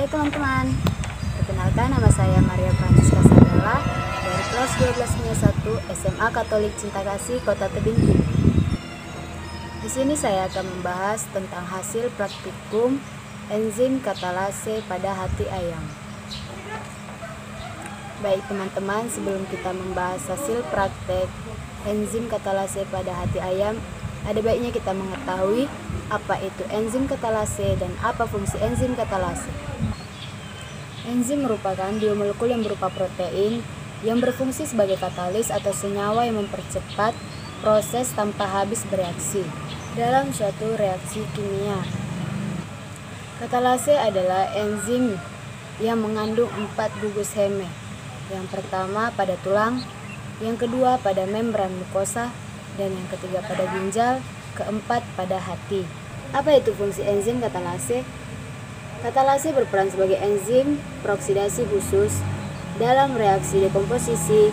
Hai teman-teman, perkenalkan nama saya Maria Francisca Sagala dari kelas 12-1 SMA Katolik Cinta Kasih Kota Tebing Tinggi. Di sini saya akan membahas tentang hasil praktikum enzim katalase pada hati ayam. Baik teman-teman, sebelum kita membahas hasil praktek enzim katalase pada hati ayam, ada baiknya kita mengetahui apa itu enzim katalase dan apa fungsi enzim katalase. Enzim merupakan biomolekul yang berupa protein yang berfungsi sebagai katalis atau senyawa yang mempercepat proses tanpa habis bereaksi dalam suatu reaksi kimia. Katalase adalah enzim yang mengandung 4 gugus heme. Yang pertama pada tulang, yang kedua pada membran mukosa, dan yang ketiga pada ginjal, keempat pada hati. Apa itu fungsi enzim katalase? Katalase berperan sebagai enzim peroksidasi khusus dalam reaksi dekomposisi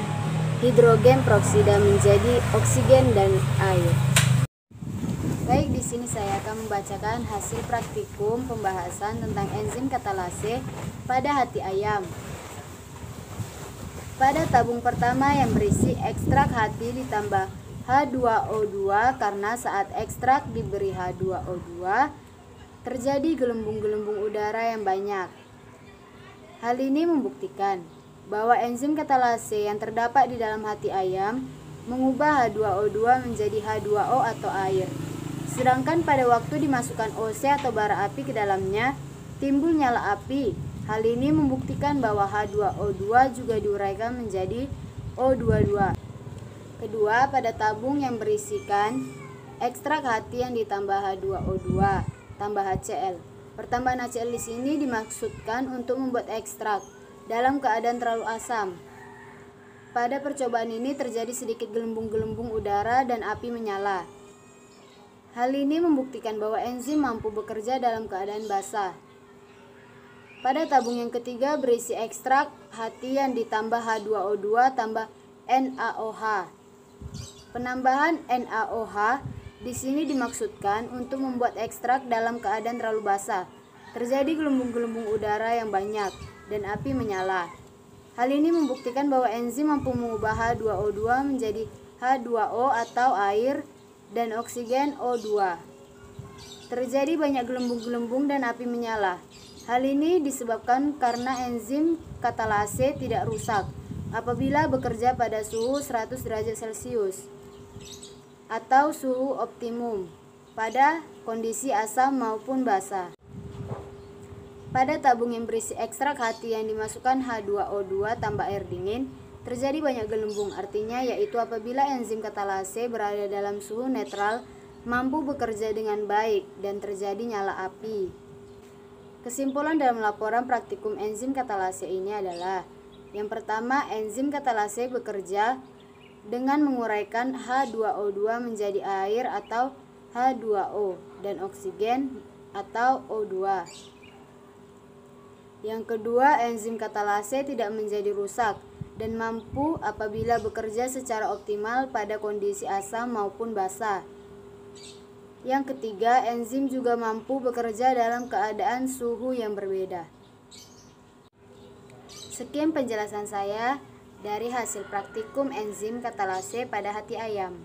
hidrogen peroksida menjadi oksigen dan air. Baik, di sini saya akan membacakan hasil praktikum pembahasan tentang enzim katalase pada hati ayam. Pada tabung pertama yang berisi ekstrak hati ditambah H2O2 karena saat ekstrak diberi H2O2 terjadi gelembung-gelembung udara yang banyak. Hal ini membuktikan bahwa enzim katalase yang terdapat di dalam hati ayam mengubah H2O2 menjadi H2O atau air. Sedangkan pada waktu dimasukkan OC atau bara api ke dalamnya, timbul nyala api. Hal ini membuktikan bahwa H2O2 juga diuraikan menjadi O22. Kedua, pada tabung yang berisikan ekstrak hati yang ditambah H2O2 tambah HCl. Pertambahan HCl di sini dimaksudkan untuk membuat ekstrak dalam keadaan terlalu asam. Pada percobaan ini terjadi sedikit gelembung-gelembung udara dan api menyala. Hal ini membuktikan bahwa enzim mampu bekerja dalam keadaan basah. Pada tabung yang ketiga berisi ekstrak hati yang ditambah H2O2 tambah NaOH. Penambahan NaOH di sini dimaksudkan untuk membuat ekstrak dalam keadaan terlalu basah. Terjadi gelembung-gelembung udara yang banyak dan api menyala. Hal ini membuktikan bahwa enzim mampu mengubah H2O2 menjadi H2O atau air dan oksigen O2. Terjadi banyak gelembung-gelembung dan api menyala. Hal ini disebabkan karena enzim katalase tidak rusak apabila bekerja pada suhu 100 derajat Celcius atau suhu optimum pada kondisi asam maupun basah. Pada tabung yang berisi ekstrak hati yang dimasukkan H2O2 tambah air dingin, terjadi banyak gelembung, artinya yaitu apabila enzim katalase berada dalam suhu netral, mampu bekerja dengan baik dan terjadi nyala api. Kesimpulan dalam laporan praktikum enzim katalase ini adalah: yang pertama, enzim katalase bekerja dengan menguraikan H2O2 menjadi air atau H2O dan oksigen atau O2. Yang kedua, enzim katalase tidak menjadi rusak dan mampu apabila bekerja secara optimal pada kondisi asam maupun basah. Yang ketiga, enzim juga mampu bekerja dalam keadaan suhu yang berbeda. Sekian penjelasan saya dari hasil praktikum enzim katalase pada hati ayam.